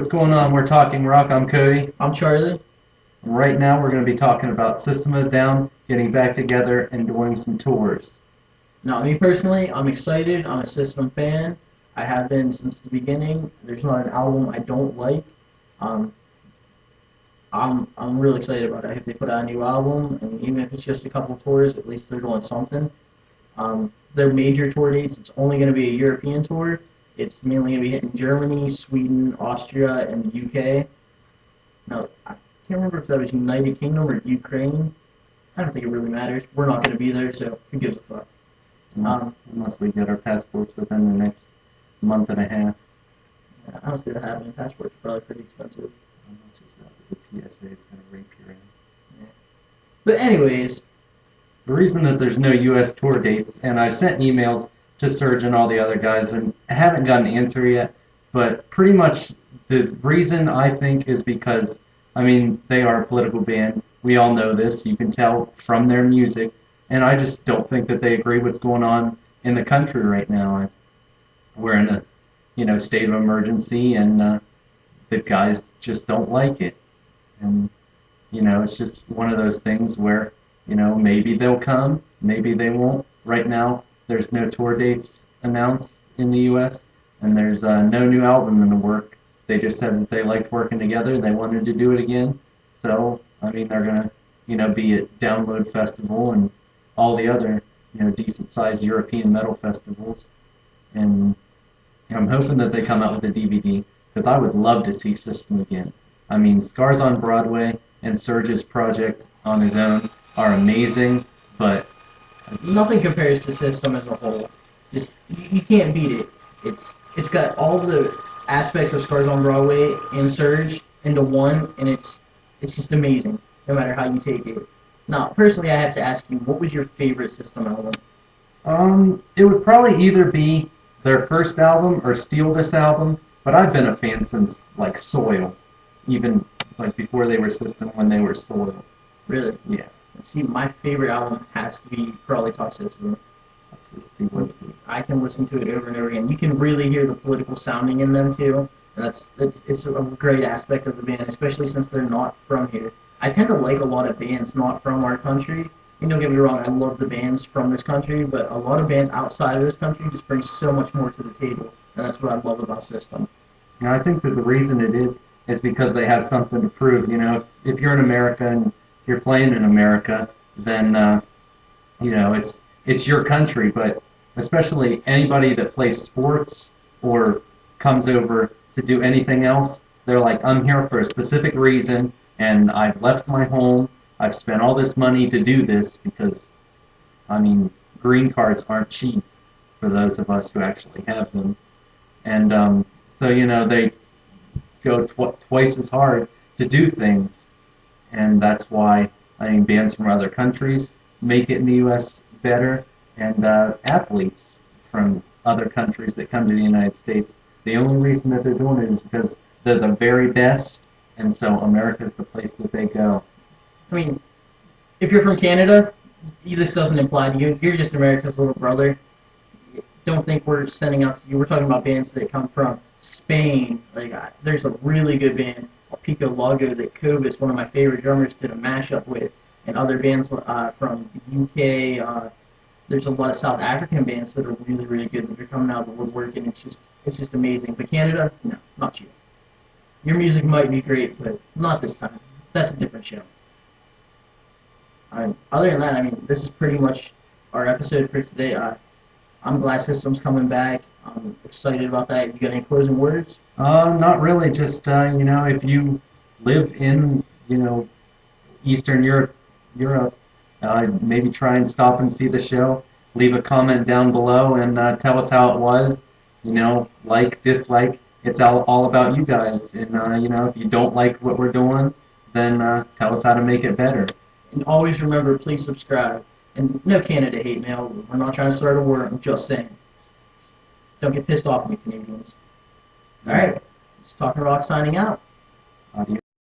what's going on? We're talking rock. I'm Cody. I'm Charlie. And right now, we're going to be talking about System of a Down, getting back together, and doing some tours. Now, me personally, I'm excited. I'm a System fan. I have been since the beginning. There's not an album I don't like. Um, I'm really excited about it. I hope they put out a new album, and even if it's just a couple tours, at least they're doing something. Their major tour dates, it's only going to be a European tour. It's mainly going to be hitting Germany, Sweden, Austria, and the UK. Now, I can't remember if that was United Kingdom or Ukraine. I don't think it really matters. We're not going to be there, so who gives a fuck? Unless we get our passports within the next month and a half. Yeah, I don't see that happening. Passports are probably pretty expensive. How much is that? The TSA is going to rape your ass. Yeah. But anyways, The reason that there's no U.S. tour dates, and I've sent emails to Serge and all the other guys, and I haven't gotten an answer yet, but pretty much the reason I think is because, I mean, they are a political band. We all know this. You can tell from their music, and I just don't think that they agree what's going on in the country right now. We're in a, state of emergency, and the guys just don't like it. And, it's just one of those things where, maybe they'll come, maybe they won't. Right now, there's no tour dates announced in the U.S., and there's no new album in the work. They just said that they liked working together. They wanted to do it again. So, I mean, they're going to, be at Download Festival and all the other, decent-sized European metal festivals. And I'm hoping that they come out with a DVD, because I would love to see System again. I mean, Scars on Broadway and Serge's project on his own are amazing, but nothing compares to System as a whole. Just you can't beat it. It's got all the aspects of Scars on Broadway and Surge into one, and it's just amazing. No matter how you take it. Now, personally, I have to ask you, what was your favorite System album? It would probably either be their first album or steal this album, but I've been a fan since, like, Soil, even, like, before they were System, when they were Soil. Really? Yeah. See, my favorite album has to be probably Toxicity. Toxicity was good. I can listen to it over and over again. You can really hear the political sounding in them, too, and it's a great aspect of the band, especially since they're not from here. I tend to like a lot of bands not from our country. And don't get me wrong, I love the bands from this country, but a lot of bands outside of this country just bring so much more to the table, and that's what I love about System. I think that the reason it is because they have something to prove. If you're in America and you're playing in America, then it's your country. But especially anybody that plays sports or comes over to do anything else, they're like, I'm here for a specific reason, and I've left my home. I've spent all this money to do this because, I mean, green cards aren't cheap for those of us who actually have them. And so, they go twice as hard to do things. And that's why, I mean, bands from other countries make it in the U.S. better, and athletes from other countries that come to the United States. The only reason that they're doing it is because they're the very best, and so America's the place that they go. I mean, if you're from Canada, this doesn't apply to you. You're just America's little brother. Don't think we're sending out to you. We're talking about bands that come from Spain. Like, there's a really good band, Pico Lago, that Kovis, one of my favorite drummers, did a mashup with, and other bands from the UK. There's a lot of South African bands that are really, really good that are coming out of the woodwork, and it's just amazing. But Canada, no, not you. Your music might be great, but not this time. That's a different show. Other than that, I mean, this is pretty much our episode for today. I'm glad System's coming back. I'm excited about that. You got any closing words? Not really. Just if you live in Eastern Europe, maybe try and stop and see the show. Leave a comment down below and tell us how it was. Like, dislike. It's all about you guys. And if you don't like what we're doing, then tell us how to make it better. And always remember, please subscribe. And no Canada hate mail. We're not trying to start a war. I'm just saying. Don't get pissed off at me, Canadians. All right. It's Talking Rock signing out. Adios.